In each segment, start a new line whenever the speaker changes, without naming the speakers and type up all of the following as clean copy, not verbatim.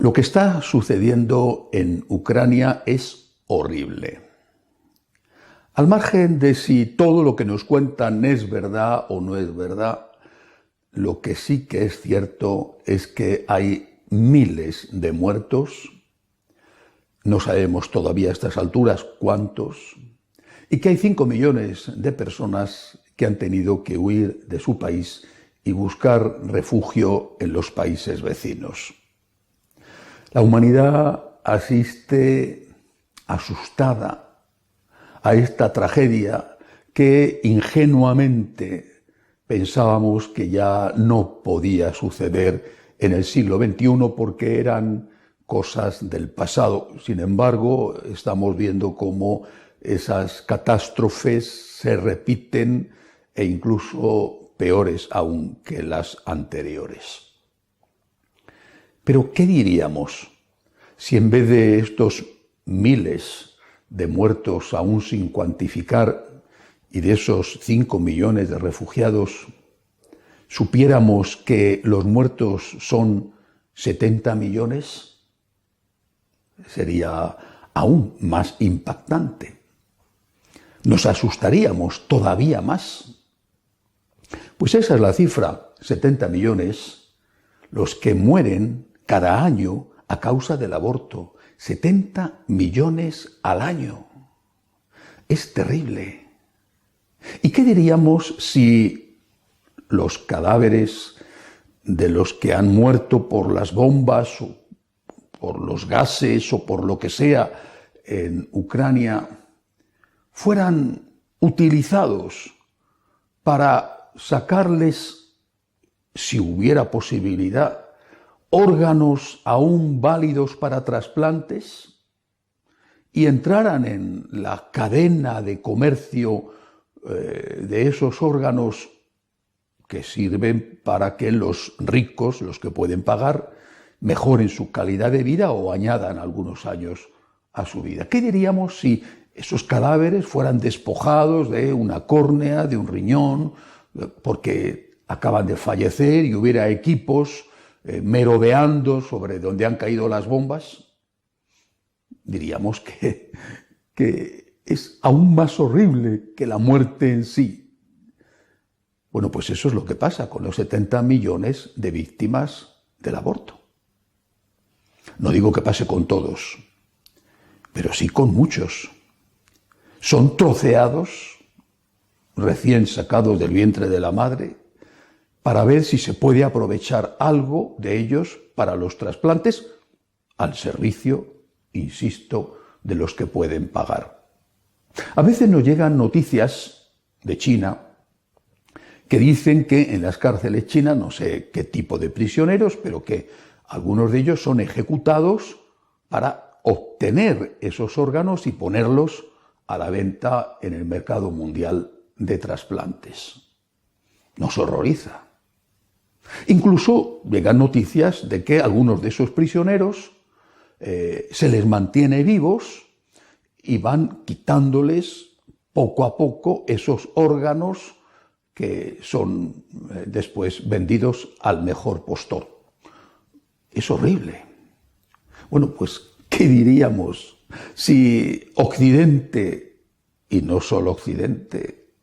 Lo que está sucediendo en Ucrania es horrible. Al margen de si todo lo que nos cuentan es verdad o no es verdad, lo que sí que es cierto es que hay miles de muertos, no sabemos todavía a estas alturas cuántos, y que hay 5 millones de personas que han tenido que huir de su país y buscar refugio en los países vecinos. La humanidad asiste asustada a esta tragedia que ingenuamente pensábamos que ya no podía suceder en el siglo XXI porque eran cosas del pasado. Sin embargo, estamos viendo cómo esas catástrofes se repiten e incluso peores aún que las anteriores. Pero, ¿qué diríamos si en vez de estos miles de muertos aún sin cuantificar y de esos 5 millones de refugiados, supiéramos que los muertos son 70 millones? Sería aún más impactante. Nos asustaríamos todavía más. Pues esa es la cifra, 70 millones, los que mueren cada año a causa del aborto. 70 millones al año. Es terrible. ¿Y qué diríamos si los cadáveres de los que han muerto por las bombas o por los gases o por lo que sea en Ucrania fueran utilizados para sacarles, si hubiera posibilidad, órganos aún válidos para trasplantes y entraran en la cadena de comercio de esos órganos que sirven para que los ricos, los que pueden pagar, mejoren su calidad de vida o añadan algunos años a su vida? ¿Qué diríamos si esos cadáveres fueran despojados de una córnea, de un riñón, porque acaban de fallecer y hubiera equipos merodeando sobre donde han caído las bombas? Diríamos que es aún más horrible que la muerte en sí. Bueno, pues eso es lo que pasa con los 70 millones de víctimas del aborto. No digo que pase con todos, pero sí con muchos. Son troceados, recién sacados del vientre de la madre, para ver si se puede aprovechar algo de ellos para los trasplantes al servicio, insisto, de los que pueden pagar. A veces nos llegan noticias de China que dicen que en las cárceles chinas, no sé qué tipo de prisioneros, pero que algunos de ellos son ejecutados para obtener esos órganos y ponerlos a la venta en el mercado mundial de trasplantes. Nos horroriza. Incluso llegan noticias de que algunos de esos prisioneros se les mantiene vivos y van quitándoles poco a poco esos órganos que son después vendidos al mejor postor. Es horrible. Bueno, pues, ¿qué diríamos si Occidente, y no solo Occidente,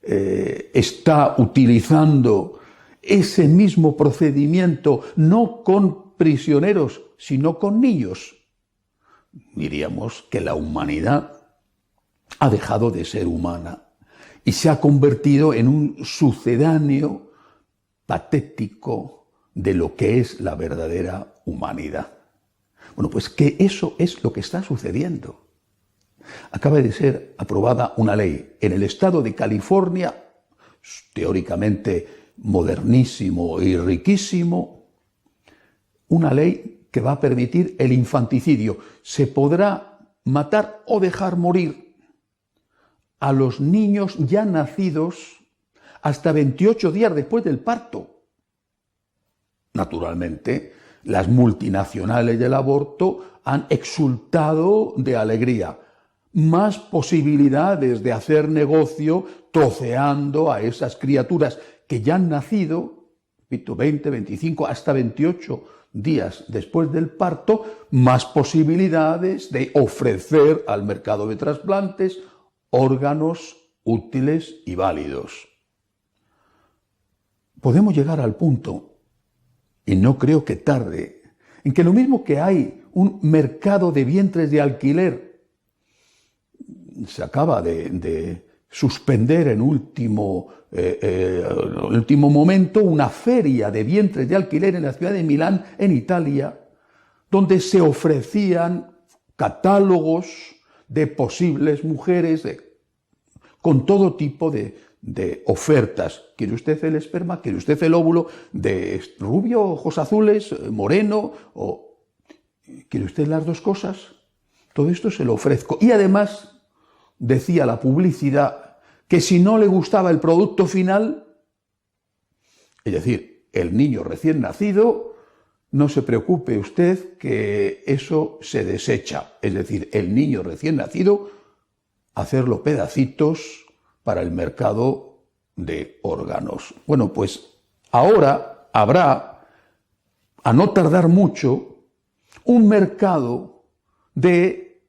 está utilizando ese mismo procedimiento no con prisioneros, sino con niños? Diríamos que la humanidad ha dejado de ser humana y se ha convertido en un sucedáneo patético de lo que es la verdadera humanidad. Bueno, pues que eso es lo que está sucediendo. Acaba de ser aprobada una ley en el estado de California, teóricamente modernísimo y riquísimo, una ley que va a permitir el infanticidio. Se podrá matar o dejar morir a los niños ya nacidos hasta 28 días después del parto. Naturalmente, las multinacionales del aborto han exultado de alegría. Más posibilidades de hacer negocio troceando a esas criaturas que ya han nacido repito, 20, 25, hasta 28 días después del parto, más posibilidades de ofrecer al mercado de trasplantes órganos útiles y válidos. Podemos llegar al punto, y no creo que tarde, en que lo mismo que hay un mercado de vientres de alquiler, se acaba de suspender en último momento una feria de vientres de alquiler en la ciudad de Milán, en Italia, donde se ofrecían catálogos de posibles mujeres con todo tipo de ofertas. ¿Quiere usted el esperma? ¿Quiere usted el óvulo? ¿De rubio, ojos azules, moreno? ¿O quiere usted las dos cosas? Todo esto se lo ofrezco. Y además, decía la publicidad, que si no le gustaba el producto final, es decir, el niño recién nacido, no se preocupe usted que eso se desecha. Es decir, el niño recién nacido, hacerlo pedacitos para el mercado de órganos. Bueno, pues ahora habrá, a no tardar mucho, un mercado de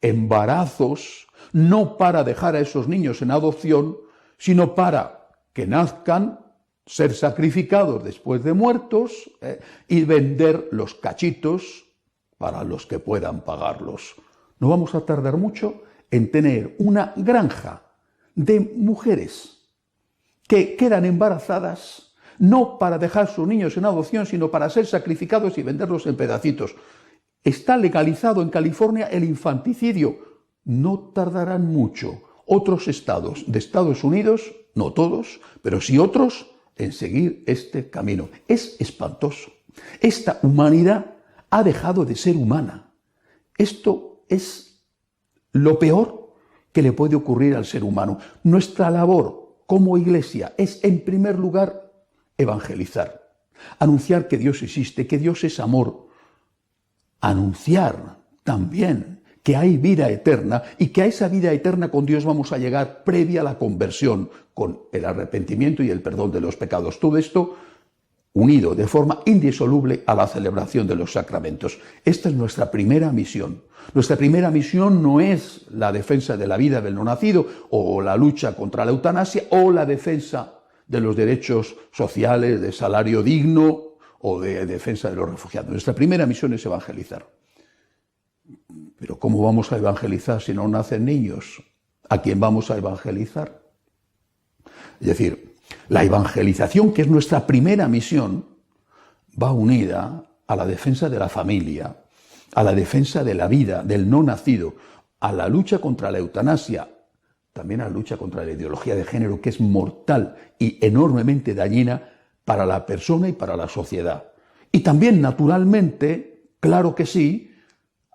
embarazos, no para dejar a esos niños en adopción, sino para que nazcan, ser sacrificados después de muertos y vender los cachitos para los que puedan pagarlos. No vamos a tardar mucho en tener una granja de mujeres que quedan embarazadas no para dejar sus niños en adopción, sino para ser sacrificados y venderlos en pedacitos. Está legalizado en California el infanticidio. No tardarán mucho otros estados de Estados Unidos, no todos, pero sí otros, en seguir este camino. Es espantoso. Esta humanidad ha dejado de ser humana. Esto es lo peor que le puede ocurrir al ser humano. Nuestra labor como Iglesia es, en primer lugar, evangelizar, anunciar que Dios existe, que Dios es amor, anunciar también que hay vida eterna y que a esa vida eterna con Dios vamos a llegar previa a la conversión, con el arrepentimiento y el perdón de los pecados. Todo esto unido de forma indisoluble a la celebración de los sacramentos. Esta es nuestra primera misión. Nuestra primera misión no es la defensa de la vida del no nacido o la lucha contra la eutanasia o la defensa de los derechos sociales, de salario digno o de defensa de los refugiados. Nuestra primera misión es evangelizar. Pero ¿cómo vamos a evangelizar si no nacen niños? ¿A quién vamos a evangelizar? Es decir, la evangelización, que es nuestra primera misión, va unida a la defensa de la familia, a la defensa de la vida, del no nacido, a la lucha contra la eutanasia, también a la lucha contra la ideología de género, que es mortal y enormemente dañina para la persona y para la sociedad. Y también, naturalmente, claro que sí,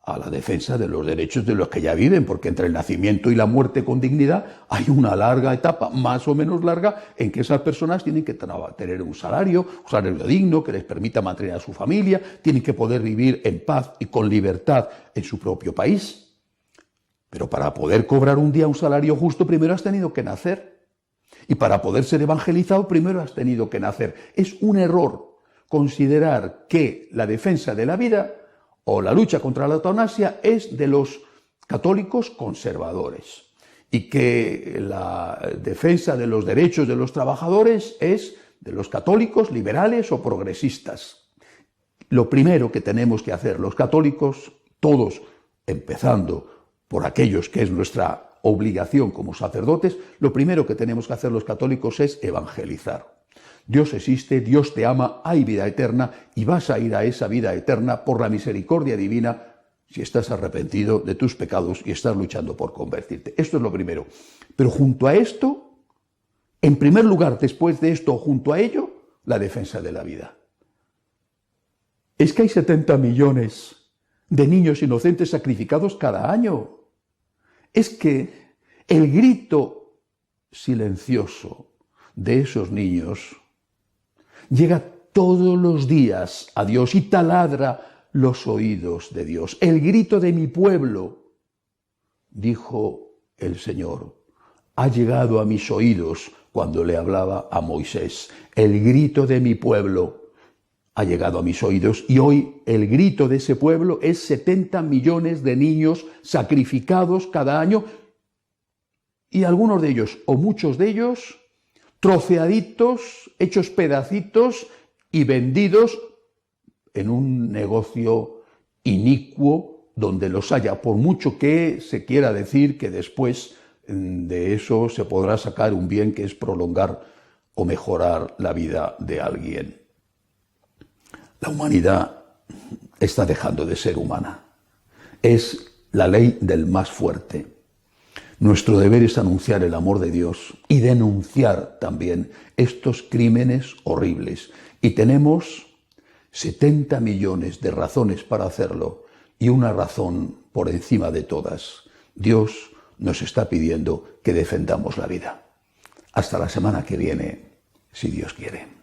a la defensa de los derechos de los que ya viven, porque entre el nacimiento y la muerte con dignidad hay una larga etapa, más o menos larga, en que esas personas tienen que tener un salario digno que les permita mantener a su familia, tienen que poder vivir en paz y con libertad en su propio país. Pero para poder cobrar un día un salario justo, primero has tenido que nacer. Y para poder ser evangelizado, primero has tenido que nacer. Es un error considerar que la defensa de la vida o la lucha contra la eutanasia es de los católicos conservadores y que la defensa de los derechos de los trabajadores es de los católicos liberales o progresistas. Lo primero que tenemos que hacer los católicos, todos, empezando por aquellos que es nuestra obligación como sacerdotes, lo primero que tenemos que hacer los católicos es evangelizar. Dios existe, Dios te ama, hay vida eterna y vas a ir a esa vida eterna por la misericordia divina si estás arrepentido de tus pecados y estás luchando por convertirte. Esto es lo primero. Pero junto a esto, en primer lugar, después de esto, junto a ello, la defensa de la vida. Es que hay 70 millones de niños inocentes sacrificados cada año. Es que el grito silencioso de esos niños llega todos los días a Dios y taladra los oídos de Dios. El grito de mi pueblo, dijo el Señor, ha llegado a mis oídos cuando le hablaba a Moisés. El grito de mi pueblo ha llegado a mis oídos y hoy el grito de ese pueblo es 70 millones de niños sacrificados cada año y algunos de ellos, o muchos de ellos, troceaditos, hechos pedacitos y vendidos en un negocio inicuo donde los haya, por mucho que se quiera decir que después de eso se podrá sacar un bien que es prolongar o mejorar la vida de alguien. La humanidad está dejando de ser humana. Es la ley del más fuerte. Nuestro deber es anunciar el amor de Dios y denunciar también estos crímenes horribles. Y tenemos 70 millones de razones para hacerlo y una razón por encima de todas. Dios nos está pidiendo que defendamos la vida. Hasta la semana que viene, si Dios quiere.